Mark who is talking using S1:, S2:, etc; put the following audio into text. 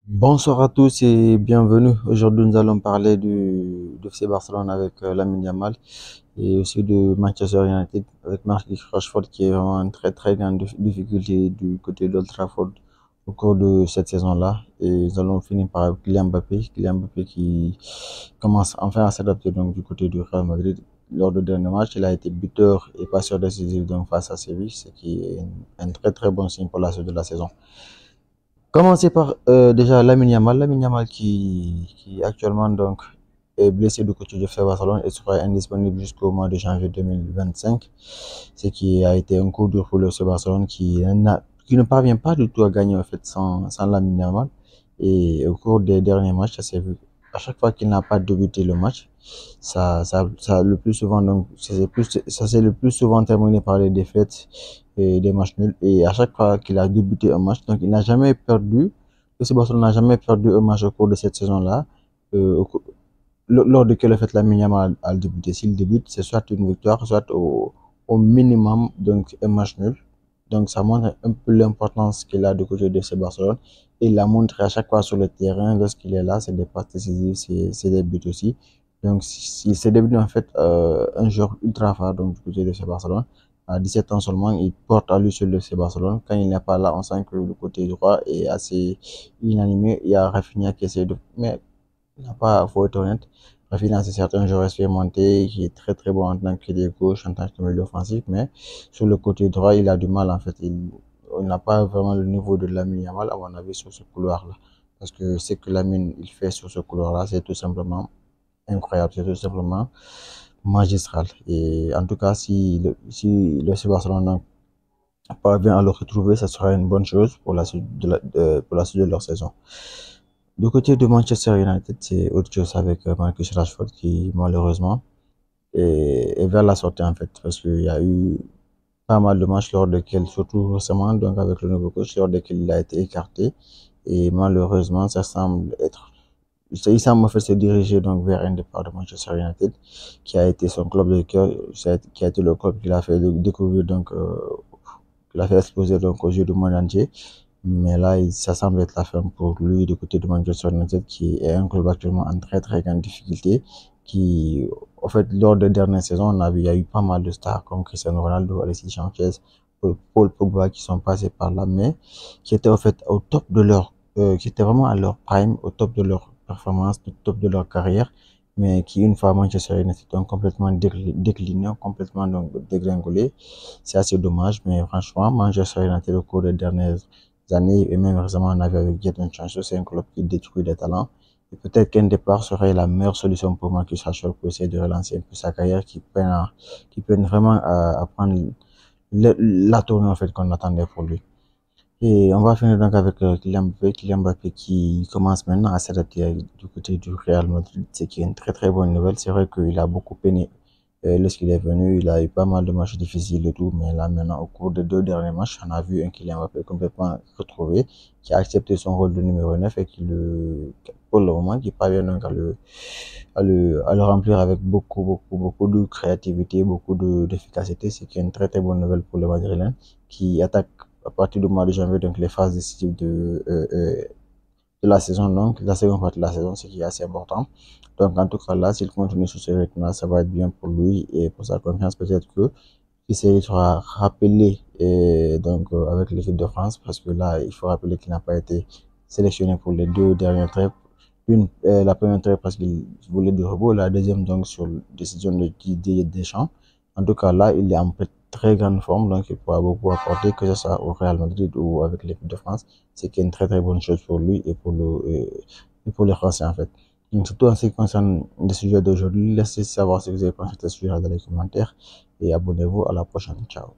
S1: Bonsoir à tous et bienvenue. Aujourd'hui, nous allons parler du FC Barcelone avec Lamine Yamal et aussi de Manchester United avec Marcus Rashford qui est vraiment en très très grande difficulté du côté d'Old Trafford au cours de cette saison-là. Et nous allons finir par Kylian Mbappé qui commence enfin à s'adapter donc du côté du Real Madrid. Lors du dernier match, il a été buteur et passeur décisif donc face à Séville, ce qui est un très très bon signe pour la suite de la saison. Commencer par déjà Lamine Yamal qui actuellement donc est blessé du côté du FC Barcelone et sera indisponible jusqu'au mois de janvier 2025, ce qui a été un coup dur pour le FC Barcelone qui ne parvient pas du tout à gagner en fait sans Lamine Yamal. Et au cours des derniers matchs, ça s'est vu. À chaque fois qu'il n'a pas débuté le match, ça le plus souvent donc ça s'est le plus souvent terminé par les défaites et des matchs nuls. Et à chaque fois qu'il a débuté un match, donc il n'a jamais perdu. Le FC Barcelone n'a jamais perdu un match au cours de cette saison-là. Euh, au Lors de quel fait la Yamal a débuté. S'il débute, c'est soit une victoire, soit au minimum donc un match nul. Donc ça montre un peu l'importance qu'il a du côté de ce Barcelone. Il la montre à chaque fois sur le terrain lorsqu'il est là, c'est des passes décisives, c'est des buts aussi. Donc il s'est devenu en fait un joueur ultra fort donc, du côté de ce Barcelone. À 17 ans seulement, il porte à lui seul le FC Barcelone. Quand il n'est pas là, on sent que le côté droit est assez inanimé. Il y a Rafinha qui essaie de... Mais il n'a pas, faut être honnête. Rafinha, c'est certain joueur expérimenté qui est très très bon en tant que de gauche, en tant que milieu offensif, mais sur le côté droit, il a du mal en fait. Il n'a pas vraiment le niveau de Lamine Yamal, à mon avis, sur ce couloir-là. Parce que ce que Lamine il fait sur ce couloir-là, c'est tout simplement incroyable, c'est tout simplement magistral. Et en tout cas, si le FC Barcelone parvient à le retrouver, ça sera une bonne chose pour la suite pour la suite de leur saison. Du côté de Manchester United, c'est autre chose avec Marcus Rashford qui malheureusement est vers la sortie en fait, parce qu'il y a eu pas mal de matchs lors desquels, surtout récemment, donc avec le nouveau coach, lors desquels il a été écarté et malheureusement, il semble en fait se diriger donc vers un départ de Manchester United qui a été son club de cœur, qui a été le club qu'il a fait découvrir donc, qu'il a fait exploser donc aux yeux du monde entier. Mais là, ça semble être la fin pour lui du côté de Manchester United, qui est un club actuellement en très très grande difficulté. Qui, en fait, lors des dernières saisons, il y a eu pas mal de stars comme Cristiano Ronaldo, Alexis Sanchez, Paul Pogba qui sont passés par là, mais qui étaient en fait au top de qui étaient vraiment à leur prime, au top de leur performance, au top de leur carrière, mais qui une fois à Manchester United ont complètement décliné, complètement donc dégringolé. C'est assez dommage, mais franchement, Manchester United au cours des dernières années, et même récemment on avait avec Jadon Sancho, c'est un club qui détruit des talents. Et peut-être qu'un départ serait la meilleure solution pour Marcus Rashford pour essayer de relancer un peu sa carrière, qui peine vraiment à prendre la tournée en fait qu'on attendait pour lui. Et on va finir donc avec Kylian Mbappé qui commence maintenant à s'adapter du côté du Real Madrid, ce qui est une très très bonne nouvelle. C'est vrai qu'il a beaucoup peiné lorsqu'il est venu, il a eu pas mal de matchs difficiles et tout, mais là maintenant au cours des deux derniers matchs, on a vu un Kylian Mbappé complètement retrouvé, qui a accepté son rôle de numéro 9 et pour le moment, qui parvient donc à le remplir avec beaucoup de créativité, d'efficacité, ce qui est une très très bonne nouvelle pour le Madrilène, qui attaque à partir du mois de janvier, donc les phases décisives de la saison, donc la seconde partie de la saison, ce qui est assez important. Donc en tout cas là, s'il continue sur ce rythme-là, ça va être bien pour lui et pour sa confiance. Peut-être que il sera rappelé donc avec l'équipe de France, parce que là, il faut rappeler qu'il n'a pas été sélectionné pour les deux dernières trêves. La première trêve parce qu'il voulait du repos, la deuxième donc sur décision de Didier Deschamps. En tout cas là, il est en très grande forme, donc il pourra beaucoup apporter, que ce soit au Real Madrid ou avec l'équipe de France. C'est qui est une très très bonne chose pour lui et pour les Français en fait. Donc, surtout en ce qui concerne le sujet d'aujourd'hui, laissez savoir si vous avez pensé de ce sujet dans les commentaires et abonnez-vous. À la prochaine. Ciao.